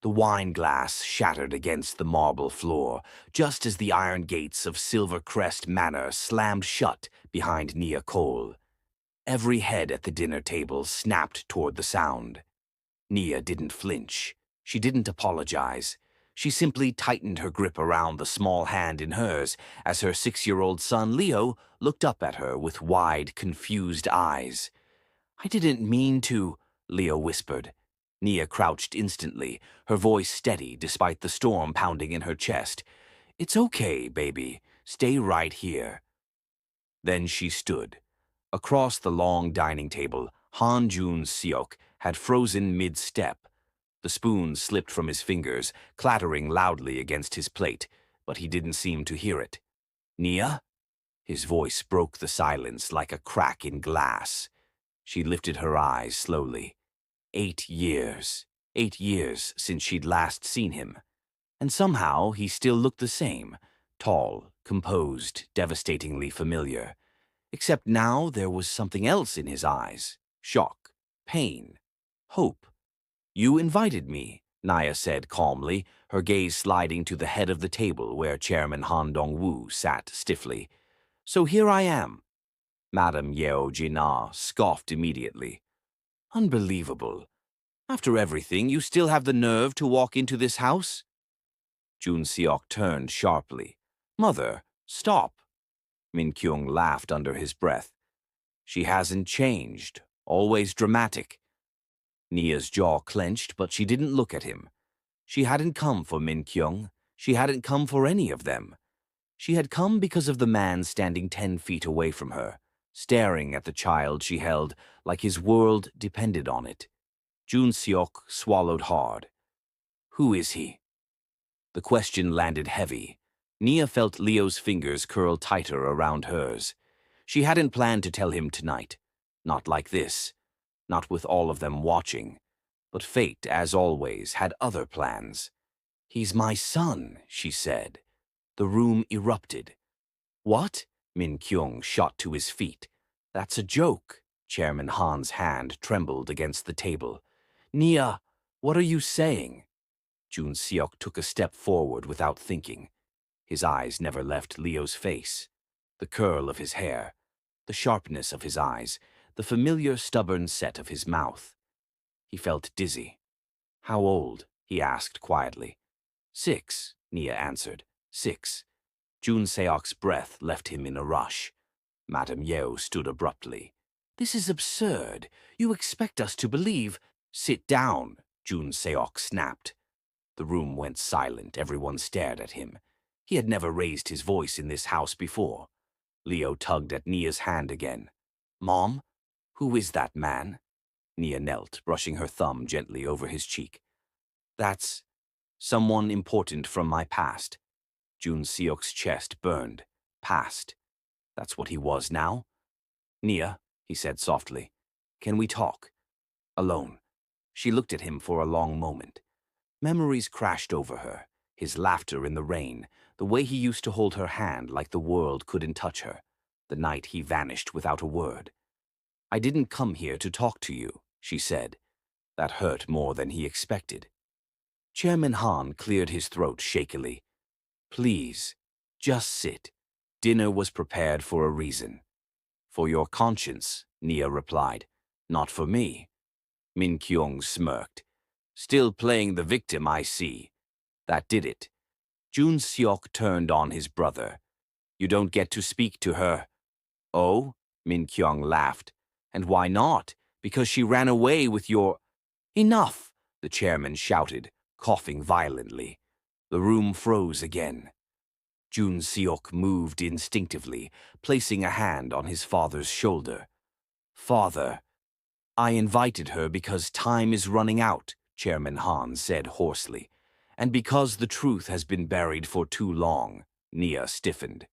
The wine glass shattered against the marble floor, just as the iron gates of Silvercrest Manor slammed shut behind Nia Cole. Every head at the dinner table snapped toward the sound. Nia didn't flinch. She didn't apologize. She simply tightened her grip around the small hand in hers as her 6-year-old son Leo looked up at her with wide, confused eyes. "I didn't mean to," Leo whispered. Nia crouched instantly, her voice steady despite the storm pounding in her chest. "It's okay, baby. Stay right here." Then she stood. Across the long dining table, Han Jun-seok had frozen mid-step. The spoon slipped from his fingers, clattering loudly against his plate, but he didn't seem to hear it. "Nia?" His voice broke the silence like a crack in glass. She lifted her eyes slowly. 8 years. 8 years since she'd last seen him. And somehow he still looked the same, tall, composed, devastatingly familiar. Except now there was something else in his eyes. Shock, pain, hope. "You invited me," Nia said calmly, her gaze sliding to the head of the table where Chairman Han Dong-woo sat stiffly. "So here I am." Madame Yeo Jin-ah scoffed immediately. "Unbelievable. After everything, you still have the nerve to walk into this house?" Jun-seok turned sharply. "Mother, stop." Min-kyung laughed under his breath. "She hasn't changed. Always dramatic." Nia's jaw clenched, but she didn't look at him. She hadn't come for Min-kyung. She hadn't come for any of them. She had come because of the man standing 10 feet away from her, staring at the child she held like his world depended on it. Jun-seok swallowed hard. "Who is he?" The question landed heavy. Nia felt Leo's fingers curl tighter around hers. She hadn't planned to tell him tonight. Not like this. Not with all of them watching. But fate, as always, had other plans. "He's my son," she said. The room erupted. "What?" Min-kyung shot to his feet. "That's a joke." Chairman Han's hand trembled against the table. "Nia, what are you saying?" Jun-seok took a step forward without thinking. His eyes never left Leo's face. The curl of his hair, the sharpness of his eyes, the familiar stubborn set of his mouth. He felt dizzy. "How old?" he asked quietly. 6, Nia answered. 6. Jun-seok's breath left him in a rush. Madame Yeo stood abruptly. "This is absurd. You expect us to believe—" "Sit down," Jun-seok snapped. The room went silent. Everyone stared at him. He had never raised his voice in this house before. Leo tugged at Nia's hand again. "Mom, who is that man?" Nia knelt, brushing her thumb gently over his cheek. "That's someone important from my past." Jun-seok's chest burned. Past. That's what he was now? "Nia," he said softly, "can we talk? Alone." She looked at him for a long moment. Memories crashed over her, his laughter in the rain, the way he used to hold her hand like the world couldn't touch her, the night he vanished without a word. "I didn't come here to talk to you," she said. That hurt more than he expected. Chairman Han cleared his throat shakily. "Please, just sit. Dinner was prepared for a reason." "For your conscience," Nia replied. "Not for me." Min-kyung smirked. "Still playing the victim, I see." That did it. Jun-seok turned on his brother. "You don't get to speak to her." "Oh?" Min-kyung laughed. "And why not? Because she ran away with your—" "Enough!" the chairman shouted, coughing violently. The room froze again. Jun-seok moved instinctively, placing a hand on his father's shoulder. "Father, I invited her because time is running out," Chairman Han said hoarsely. "And because the truth has been buried for too long." Nia stiffened.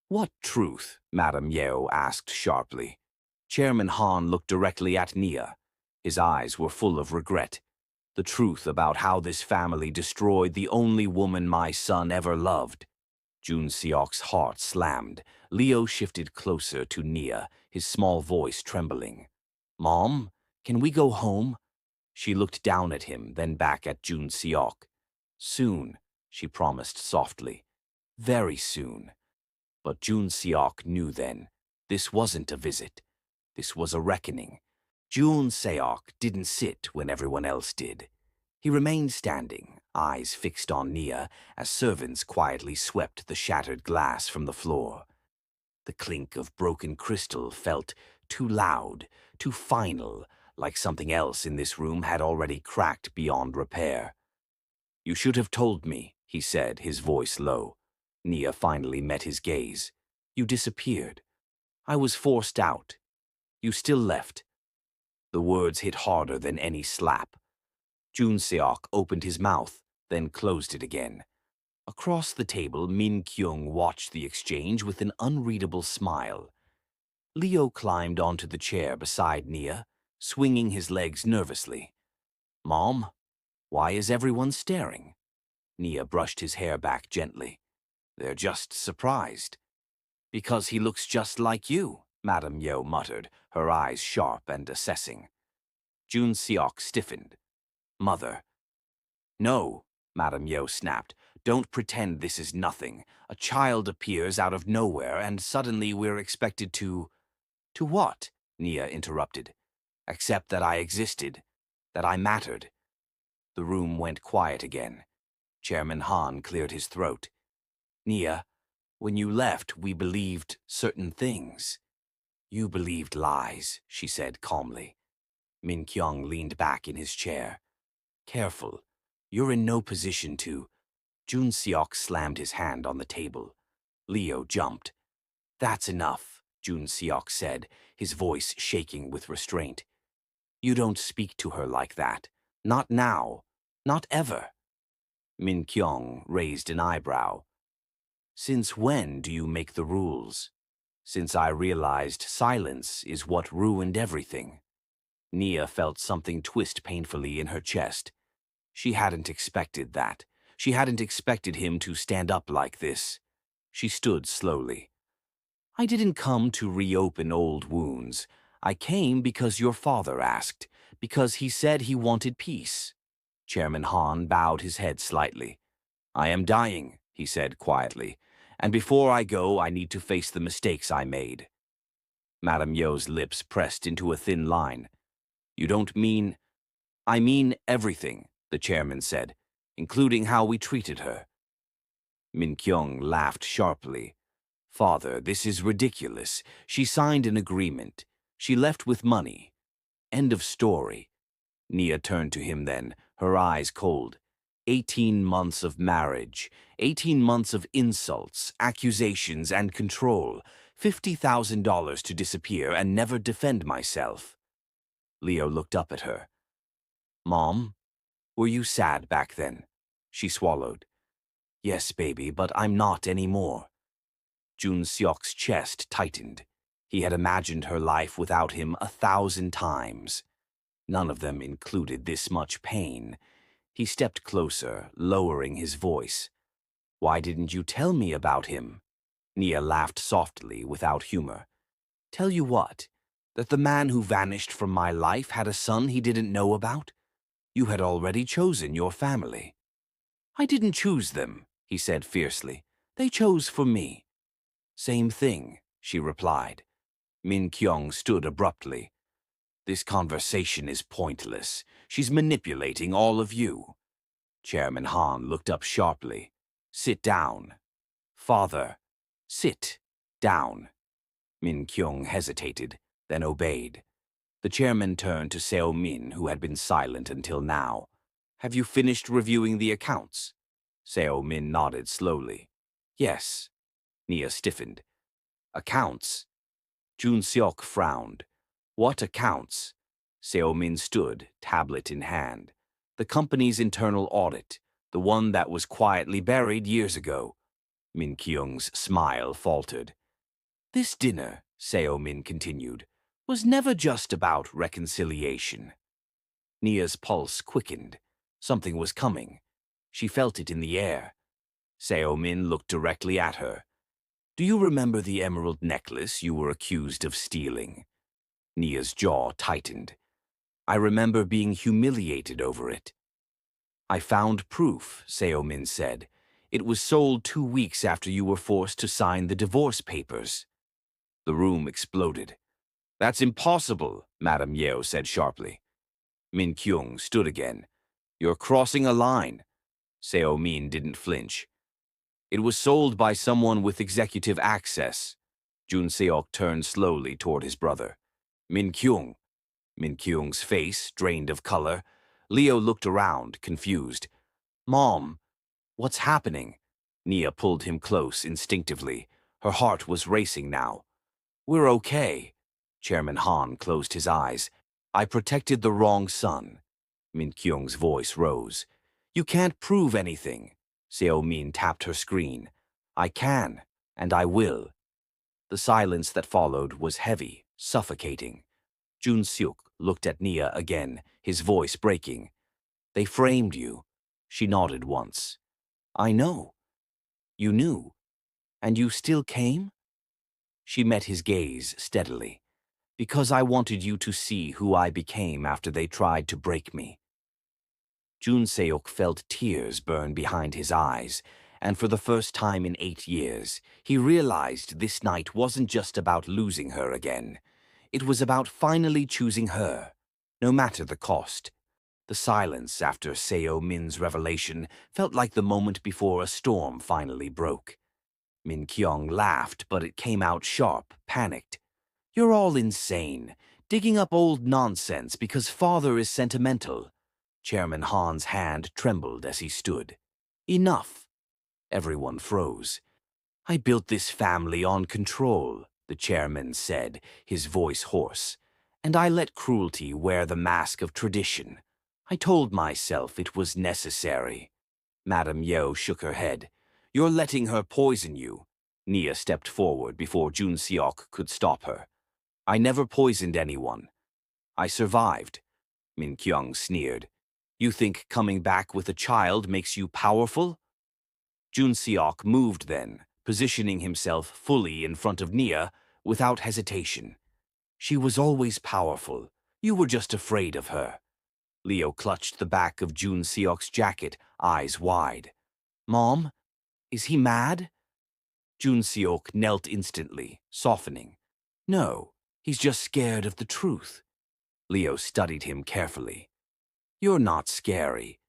"What truth?" Madame Yeo asked sharply. Chairman Han looked directly at Nia. His eyes were full of regret. "The truth about how this family destroyed the only woman my son ever loved." Jun-seok's heart slammed. Leo shifted closer to Nia, his small voice trembling. "Mom, can we go home?" She looked down at him, then back at Jun Seok. Soon, she promised softly. Very soon. But Jun Seok knew then. This wasn't a visit. This was a reckoning. Jun Seok didn't sit when everyone else did. He remained standing, eyes fixed on Nia, as servants quietly swept the shattered glass from the floor. The clink of broken crystal felt too loud, too final, like something else in this room had already cracked beyond repair. "You should have told me," he said, his voice low. Nia finally met his gaze. "You disappeared. I was forced out. You still left." The words hit harder than any slap. Jun Seok opened his mouth, then closed it again. Across the table, Min Kyung watched the exchange with an unreadable smile. Leo climbed onto the chair beside Nia, swinging his legs nervously. "Mom, why is everyone staring?" Nia brushed his hair back gently. "They're just surprised." "Because he looks just like you," Madame Yeoh muttered, her eyes sharp and assessing. Jun Seok stiffened. "Mother." "No," Madame Yeoh snapped. "Don't pretend this is nothing. A child appears out of nowhere, and suddenly we're expected to—" "To what?" Nia interrupted. "Accept that I existed, that I mattered." The room went quiet again. Chairman Han cleared his throat. "Nia, when you left, we believed certain things." "You believed lies," she said calmly. Min Kyung leaned back in his chair. "Careful. You're in no position to—" Jun Seok slammed his hand on the table. Leo jumped. "That's enough," Jun Seok said, his voice shaking with restraint. "You don't speak to her like that. Not now. Not ever." Min Kyung raised an eyebrow. "Since when do you make the rules?" "Since I realized silence is what ruined everything." Nia felt something twist painfully in her chest. She hadn't expected that. She hadn't expected him to stand up like this. She stood slowly. "I didn't come to reopen old wounds. I came because your father asked, because he said he wanted peace." Chairman Han bowed his head slightly. "I am dying," he said quietly, "and before I go, I need to face the mistakes I made." Madame Yeoh's lips pressed into a thin line. "You don't mean—" "I mean everything," the chairman said, "including how we treated her." Min Kyung laughed sharply. "Father, this is ridiculous. She signed an agreement. She left with money. End of story." Nia turned to him then, her eyes cold. 18 months of marriage, 18 months of insults, accusations, and control, $50,000 to disappear and never defend myself. Leo looked up at her. "Mom, were you sad back then?" She swallowed. "Yes, baby, but I'm not anymore." Jun Seok's chest tightened. He had imagined her life without him 1,000 times. None of them included this much pain. He stepped closer, lowering his voice. "Why didn't you tell me about him?" Nia laughed softly, without humor. "Tell you what? That the man who vanished from my life had a son he didn't know about? You had already chosen your family." "I didn't choose them," he said fiercely. "They chose for me." "Same thing," she replied. Min Kyung stood abruptly. "This conversation is pointless. She's manipulating all of you." Chairman Han looked up sharply. "Sit down." "Father." "Sit down." Min Kyung hesitated, then obeyed. The chairman turned to Seo Min, who had been silent until now. "Have you finished reviewing the accounts?" Seo Min nodded slowly. "Yes." Nia stiffened. "Accounts?" Jun Seok frowned. "What accounts?" Seo Min stood, tablet in hand. "The company's internal audit, the one that was quietly buried years ago." Min Kyung's smile faltered. "This dinner," Seo Min continued, "was never just about reconciliation." Nia's pulse quickened. Something was coming. She felt it in the air. Seo Min looked directly at her. "Do you remember the emerald necklace you were accused of stealing?" Nia's jaw tightened. I remember being humiliated over it. I found proof, Seo-min said. It was sold 2 weeks after you were forced to sign the divorce papers. The room exploded. That's impossible, Madame Yeo said sharply. Min Kyung stood again. You're crossing a line. Seo-min didn't flinch. It was sold by someone with executive access. Jun Seok turned slowly toward his brother. Min Kyung. Min Kyung's face drained of color. Leo looked around, confused. Mom, what's happening? Nia pulled him close instinctively. Her heart was racing now. We're okay. Chairman Han closed his eyes. I protected the wrong son. Min Kyung's voice rose. You can't prove anything. Seo-min tapped her screen. I can, and I will. The silence that followed was heavy, suffocating. Jun Seok looked at Nia again, his voice breaking. They framed you. She nodded once. I know. You knew. And you still came? She met his gaze steadily. Because I wanted you to see who I became after they tried to break me. Jun Seok felt tears burn behind his eyes, and for the first time in 8 years, he realized this night wasn't just about losing her again. It was about finally choosing her, no matter the cost. The silence after Seo-min's revelation felt like the moment before a storm finally broke. Min Kyung laughed, but it came out sharp, panicked. You're all insane, digging up old nonsense because father is sentimental. Chairman Han's hand trembled as he stood. Enough. Everyone froze. I built this family on control, the chairman said, his voice hoarse. And I let cruelty wear the mask of tradition. I told myself it was necessary. Madame Yeo shook her head. You're letting her poison you. Nia stepped forward before Jun Seok could stop her. I never poisoned anyone. I survived. Min Kyung sneered. You think coming back with a child makes you powerful? Jun Seok moved then, positioning himself fully in front of Nia without hesitation. She was always powerful. You were just afraid of her. Leo clutched the back of Jun Seok's jacket, eyes wide. Mom, is he mad? Jun Seok knelt instantly, softening. No, he's just scared of the truth. Leo studied him carefully. You're not scary.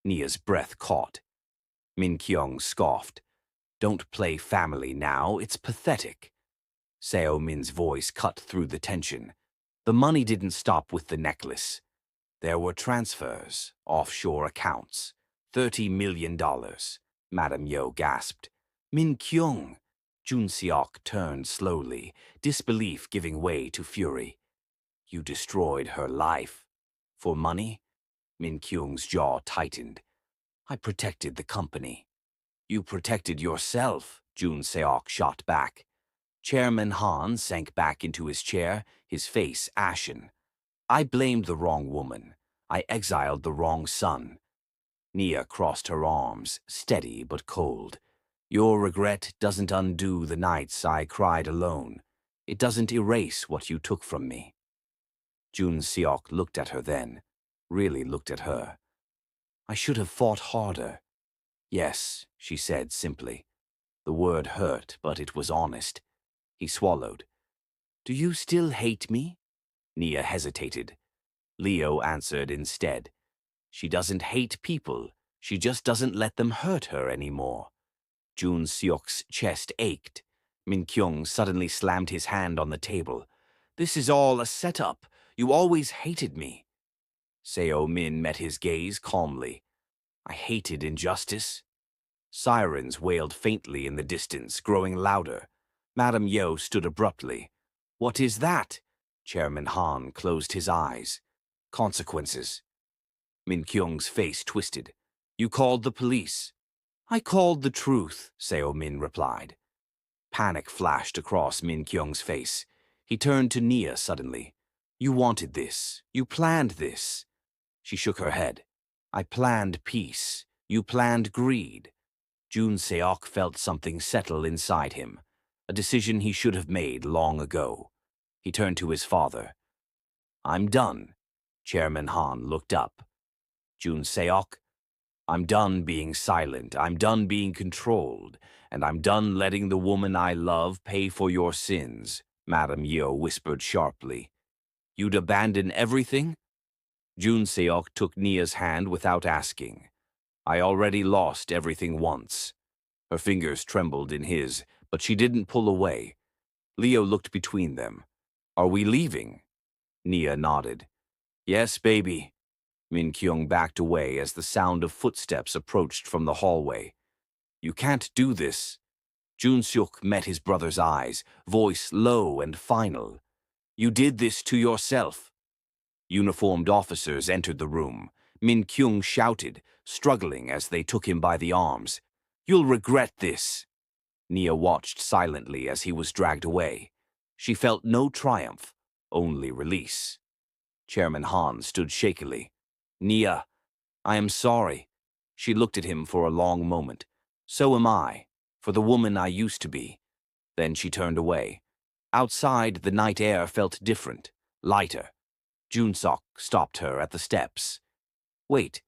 Nia's breath caught. Min Kyung scoffed. Don't play family now, it's pathetic. Seo-min's voice cut through the tension. The money didn't stop with the necklace. There were transfers, offshore accounts. $30 million. Madame Yeo gasped. Min Kyung. Jun Seok turned slowly, disbelief giving way to fury. You destroyed her life. For money? Min Kyung's jaw tightened. I protected the company. You protected yourself, Jun Seok shot back. Chairman Han sank back into his chair, his face ashen. I blamed the wrong woman. I exiled the wrong son. Nia crossed her arms, steady but cold. Your regret doesn't undo the nights I cried alone. It doesn't erase what you took from me. Jun Seok looked at her then, really looked at her. I should have fought harder. Yes, she said simply. The word hurt, but it was honest. He swallowed. Do you still hate me? Nia hesitated. Leo answered instead. She doesn't hate people. She just doesn't let them hurt her anymore. Jun Seok's chest ached. Min Kyung suddenly slammed his hand on the table. This is all a setup. You always hated me. Seo-min met his gaze calmly. I hated injustice. Sirens wailed faintly in the distance, growing louder. Madame Yeo stood abruptly. What is that? Chairman Han closed his eyes. Consequences. Min Kyung's face twisted. You called the police. I called the truth, Seo-min replied. Panic flashed across Min Kyung's face. He turned to Nia suddenly. You wanted this. You planned this. She shook her head. I planned peace. You planned greed. Jun Seok felt something settle inside him, a decision he should have made long ago. He turned to his father. I'm done. Chairman Han looked up. Jun Seok, I'm done being silent, I'm done being controlled, and I'm done letting the woman I love pay for your sins, Madam Yeo whispered sharply. You'd abandon everything? Jun Seok took Nia's hand without asking. I already lost everything once. Her fingers trembled in his, but she didn't pull away. Leo looked between them. Are we leaving? Nia nodded. Yes, baby. Min Kyung backed away as the sound of footsteps approached from the hallway. You can't do this. Jun Seok met his brother's eyes, voice low and final. You did this to yourself. Uniformed officers entered the room. Min Kyung shouted, struggling as they took him by the arms. You'll regret this. Nia watched silently as he was dragged away. She felt no triumph, only release. Chairman Han stood shakily. Nia, I am sorry. She looked at him for a long moment. So am I, for the woman I used to be. Then she turned away. Outside, the night air felt different, lighter. Jun-seok stopped her at the steps. Wait.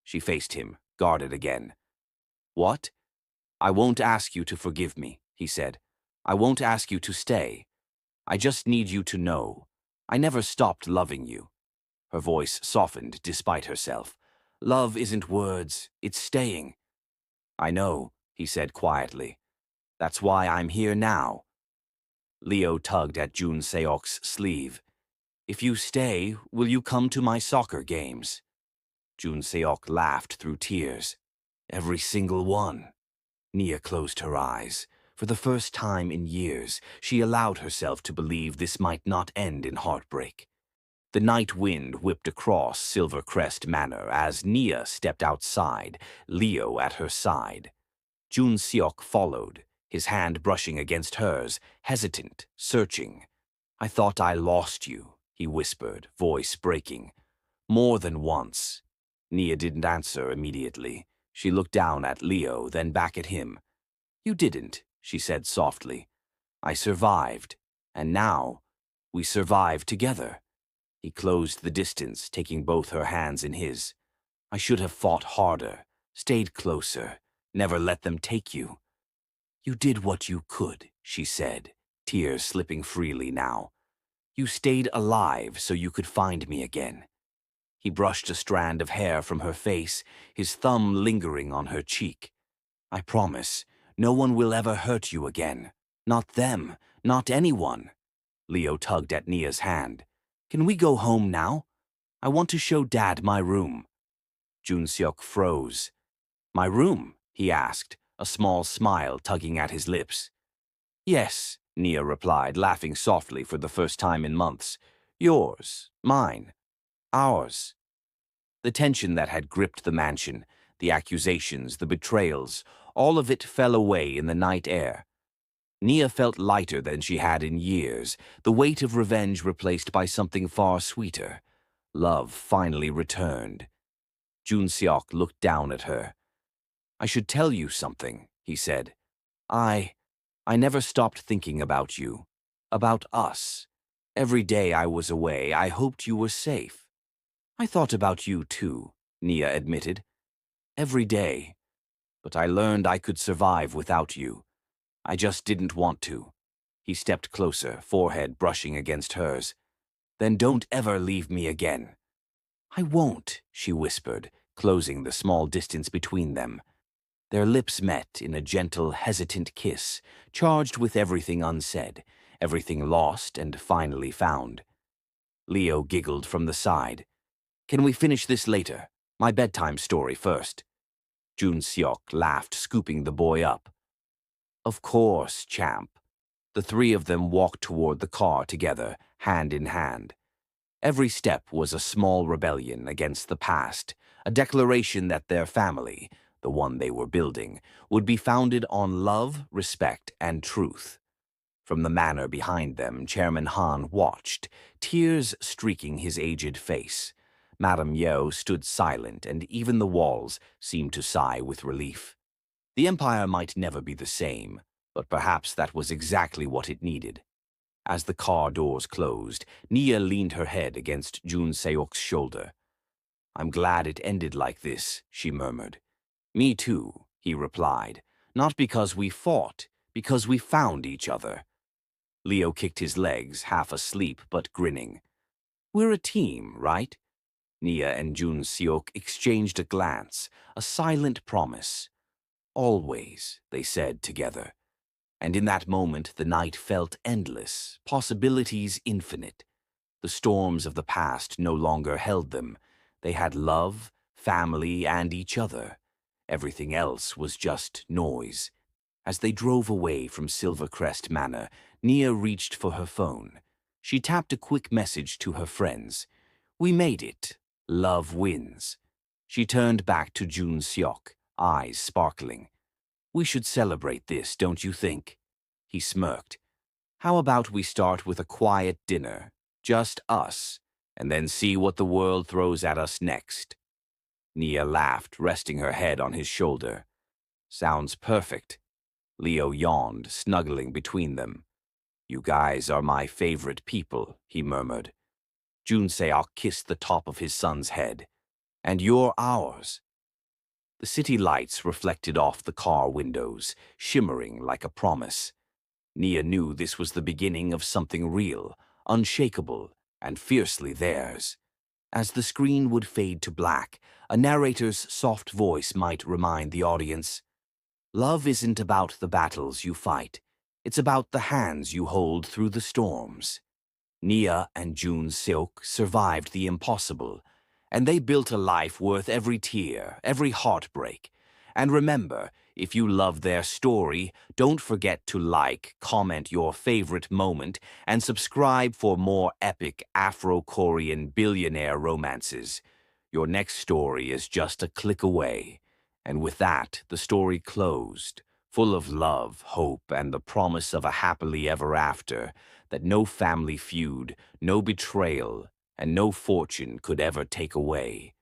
She faced him, guarded again. What? I won't ask you to forgive me, he said. I won't ask you to stay. I just need you to know. I never stopped loving you. Her voice softened despite herself. Love isn't words, it's staying. I know, he said quietly. That's why I'm here now. Leo tugged at Jun Seok's sleeve. If you stay, will you come to my soccer games? Jun Seok laughed through tears. Every single one. Nia closed her eyes. For the first time in years, she allowed herself to believe this might not end in heartbreak. The night wind whipped across Silvercrest Manor as Nia stepped outside, Leo at her side. Jun Seok followed, his hand brushing against hers, hesitant, searching. I thought I lost you, he whispered, voice breaking. More than once. Nia didn't answer immediately. She looked down at Leo, then back at him. You didn't, she said softly. I survived, and now we survive together. He closed the distance, taking both her hands in his. I should have fought harder, stayed closer, never let them take you. You did what you could, she said, tears slipping freely now. You stayed alive so you could find me again. He brushed a strand of hair from her face, his thumb lingering on her cheek. I promise, no one will ever hurt you again. Not them, not anyone. Leo tugged at Nia's hand. Can we go home now? I want to show Dad my room. Jun Seok froze. My room? He asked, a small smile tugging at his lips. Yes, Nia replied, laughing softly for the first time in months. Yours, mine, ours. The tension that had gripped the mansion, the accusations, the betrayals, all of it fell away in the night air. Nia felt lighter than she had in years, the weight of revenge replaced by something far sweeter. Love finally returned. Jun Seok looked down at her. I should tell you something, he said. I never stopped thinking about you, about us. Every day I was away, I hoped you were safe. I thought about you too, Nia admitted. Every day. But I learned I could survive without you. I just didn't want to. He stepped closer, forehead brushing against hers. Then don't ever leave me again. I won't, she whispered, closing the small distance between them. Their lips met in a gentle, hesitant kiss, charged with everything unsaid, everything lost and finally found. Leo giggled from the side. Can we finish this later? My bedtime story first. Jun Seok laughed, scooping the boy up. Of course, champ. The three of them walked toward the car together, hand in hand. Every step was a small rebellion against the past, a declaration that their family, the one they were building, would be founded on love, respect, and truth. From the manor behind them, Chairman Han watched, tears streaking his aged face. Madame Yeo stood silent, and even the walls seemed to sigh with relief. The empire might never be the same, but perhaps that was exactly what it needed. As the car doors closed, Nia leaned her head against Jun Seok's shoulder. "I'm glad it ended like this," she murmured. "Me too," he replied. "Not because we fought, because we found each other." Leo kicked his legs, half asleep but grinning. "We're a team, right?" Nia and Jun Seok exchanged a glance, a silent promise. "Always," they said together. And in that moment the night felt endless, possibilities infinite. The storms of the past no longer held them. They had love, family, and each other. Everything else was just noise. As they drove away from Silvercrest Manor, Nia reached for her phone. She tapped a quick message to her friends. "We made it. Love wins." She turned back to Jun Seok, eyes sparkling. "We should celebrate this, don't you think?" He smirked. "How about we start with a quiet dinner, just us, and then see what the world throws at us next?" Nia laughed, resting her head on his shoulder. "Sounds perfect." Leo yawned, snuggling between them. "You guys are my favorite people," he murmured. Jun Seok kissed the top of his son's head. "And you're ours." The city lights reflected off the car windows, shimmering like a promise. Nia knew this was the beginning of something real, unshakable, and fiercely theirs. As the screen would fade to black, a narrator's soft voice might remind the audience, "Love isn't about the battles you fight. It's about the hands you hold through the storms." Nia and Jun Seok survived the impossible, and they built a life worth every tear, every heartbreak. And remember, if you love their story, don't forget to like, comment your favorite moment, and subscribe for more epic Afro-Korean billionaire romances. Your next story is just a click away. And with that, the story closed, full of love, hope, and the promise of a happily ever after that no family feud, no betrayal, and no fortune could ever take away.